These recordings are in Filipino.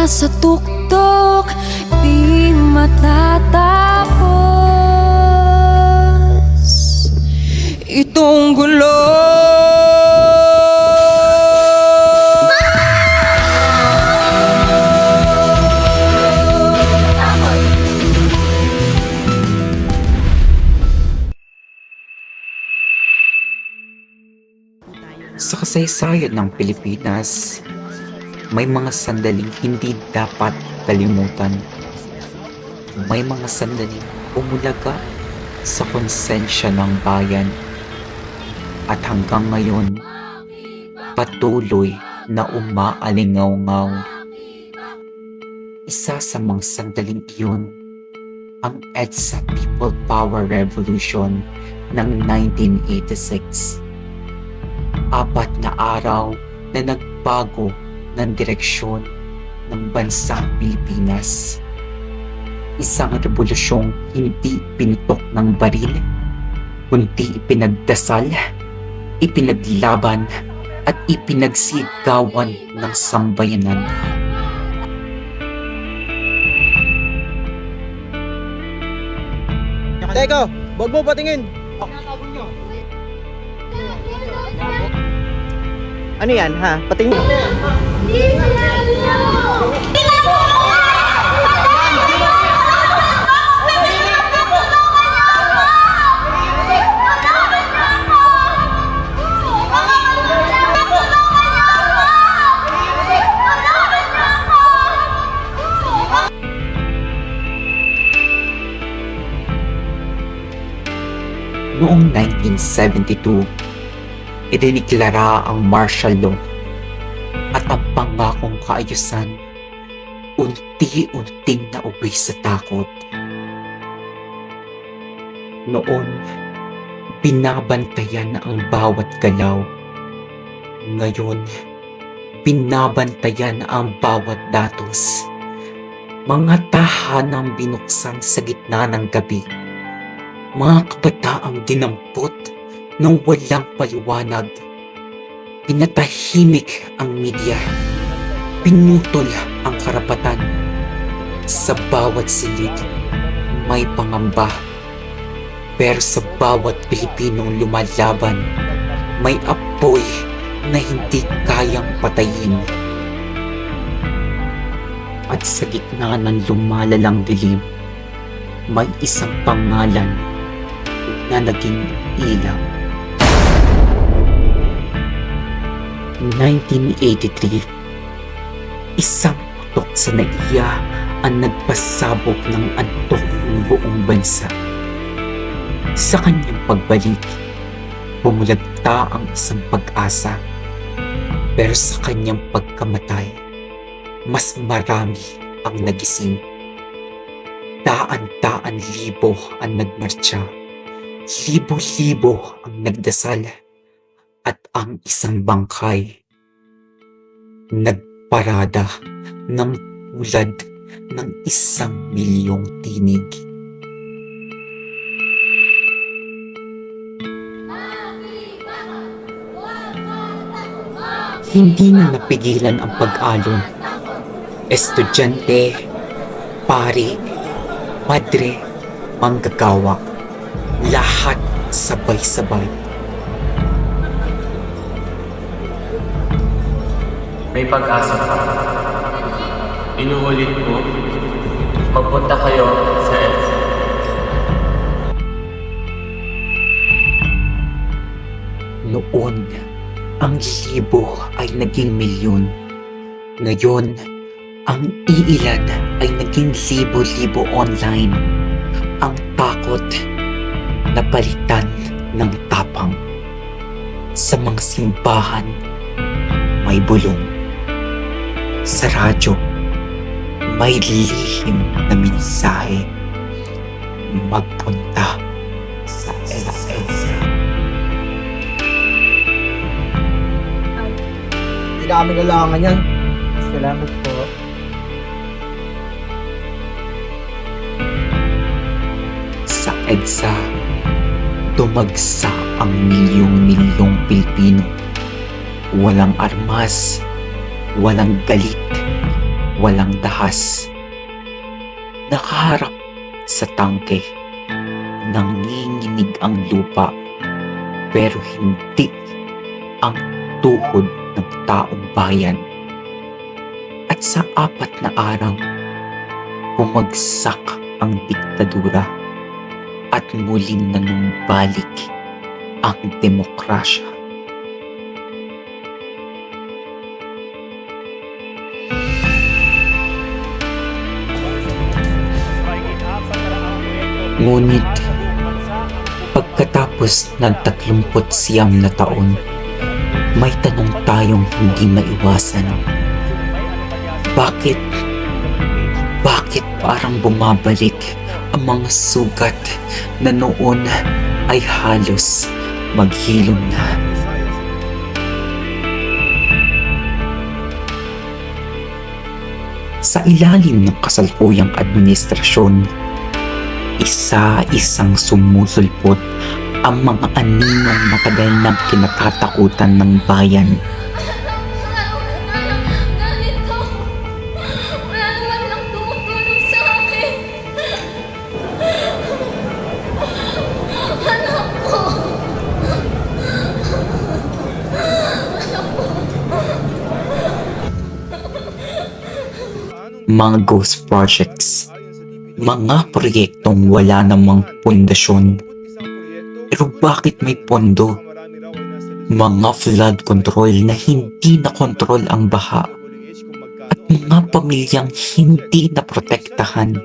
nasa tuktok, di matatapos itong gulo. Sa kasaysayan ng Pilipinas, may mga sandaling hindi dapat kalimutan. May mga sandaling umulaga sa konsensya ng bayan. At hanggang ngayon, patuloy na umaalingaw-ngaw. Isa sa mga sandaling iyon, ang EDSA People Power Revolution ng 1986. 4 na araw na nagbago ng direksyon ng bansang Pilipinas. Isang revolusyong hindi pinutok ng baril, kundi ipinagdasal, ipinaglaban at ipinagsigawan ng sambayanan. Teko, wag mo patingin. Ano yan ha? Patingin. Noong 1972, idiniklara ang martial law at ang pangakong kaayusan unti-unting nauwi sa takot. Noon, binabantayan ang bawat galaw. Ngayon, binabantayan ang bawat datos. Mga tahanang binuksan sa gitna ng gabi. Mga kabataang dinampot nang walang paliwanag. Pinatahimik ang media. Pinutol ang karapatan. Sa bawat silid, may pangamba. Pero sa bawat Pilipinong lumalaban, may apoy na hindi kayang patayin. At sa gitna ng lumalalang dilim, may isang pangalan na naging ilaw. 1983, isang putok sa naiya ang nagpasabog ng antok ng buong bansa. Sa kanyang pagbalik, bumulagta ang isang pag-asa. Pero sa kanyang pagkamatay, mas marami ang nagising. Daan-daan libo ang nagmartsa. Libo-libo ang nagdasal at ang isang bangkay nagparada ng tulad ng 1,000,000 tinig. Hindi na napigilan ang pag-alon. Estudyante, pari, padre, manggagawa, lahat sabay-sabay. May pag-asa pa. Inuulit ko, magpunta kayo sa EDSA. Noon, ang libo ay naging milyon. Ngayon, ang iilan ay naging libo-libo online. Ang takot napalitan ng tapang. Sa mga simbahan, may bulong. Sa radyo, may lihim na mensahe. Magpunta sa EDSA. Hindi na kami kailangan yan. Salamat po. Sa EDSA, dumagsa ang milyong-milyong Pilipino. Walang armas, walang galit, walang dahas. Nakaharap sa tangke, nanginginig ang lupa, pero hindi ang tuhod ng taong bayan. At sa 4 na araw, bumagsak ang diktadura at muling nanumbalik ang demokrasya. Ngunit pagkatapos ng 39 na taon, may tanong tayong hindi maiwasan. Bakit parang bumabalik ang mga sugat na noon ay halos maghilom na? Sa ilalim ng kasalukuyang administrasyon, isa-isang sumusulpot ang mga aninong matagal nang kinatatakutan ng bayan. Ganito. Wala naman lang tumutulong sa akin. Anak ko. Mga ghost projects, mga proyektong wala namang pundasyon. Pero bakit may pondo? Mga flood control na hindi nakontrol ang baha at mga pamilyang hindi naprotektahan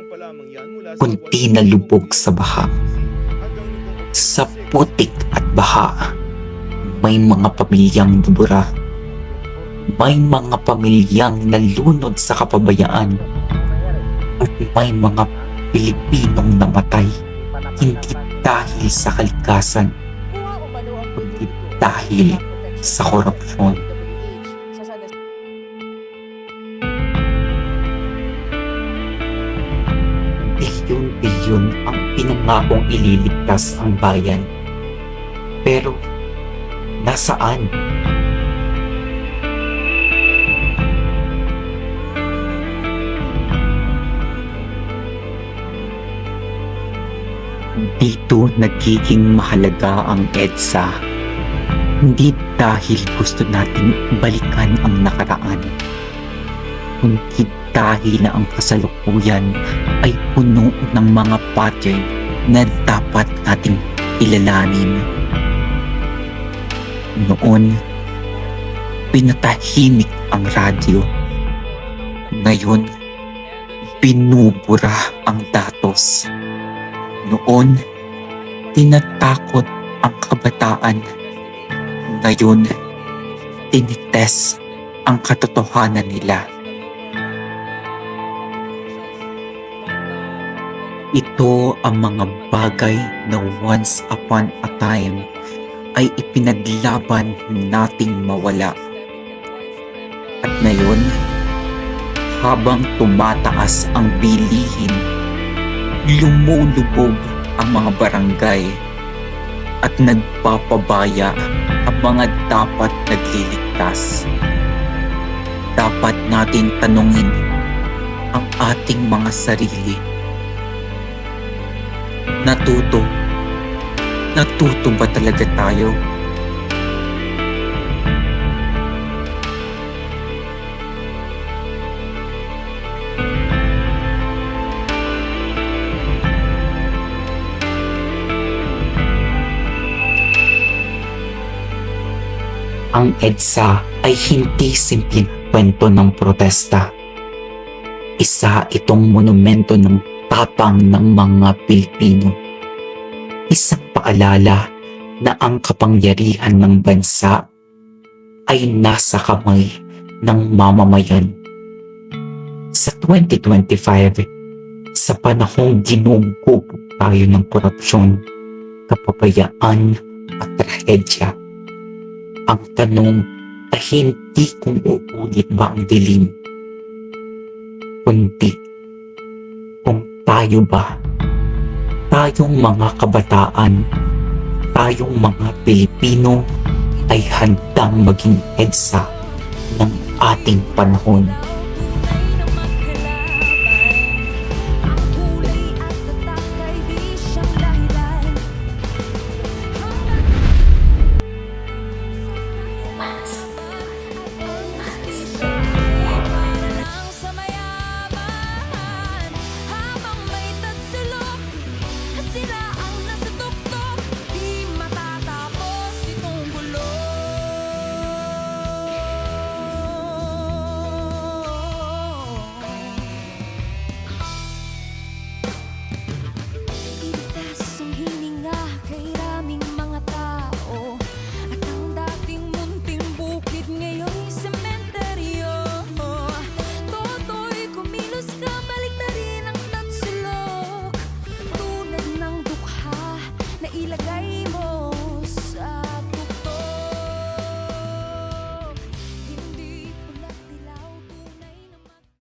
kundi nalubog sa baha. Sa putik at baha, may mga pamilyang nabura. May mga pamilyang nalunod sa kapabayaan at may mga Pilipinong namatay hindi dahil sa kalikasan, kundi dahil sa korupsyon. Bilyon-bilyon ang pinangakong ililigtas ang bayan. Pero, nasaan? Dito nagiging mahalaga ang EDSA. Hindi dahil gusto nating balikan ang nakaraan, kundi dahil na ang kasalukuyan ay puno ng mga pattern na dapat nating ilalanin. Noon, pinatahimik ang radyo. Ngayon, binubura ang datos. Noon, tinatakot ang kabataan. Ngayon, tinites ang katotohanan nila. Ito ang mga bagay na once upon a time ay ipinaglaban nating mawala. At ngayon, habang tumataas ang bilihin, lumulubog ang mga barangay at nagpapabaya ang mga dapat nagliligtas. Dapat natin tanungin ang ating mga sarili. Natuto ba talaga tayo? Ang EDSA ay hindi simpleng kwento ng protesta. Isa itong monumento ng tapang ng mga Pilipino. Isang paalala na ang kapangyarihan ng bansa ay nasa kamay ng mamamayan. Sa 2025, sa panahong ginugugol tayo ng korupsyon, kapabayaan at trahedya, ang tanong ay hindi kung uulit ba ang dilim, kundi kung tayo ba, tayong mga kabataan, tayong mga Pilipino ay handang maging EDSA ng ating panahon.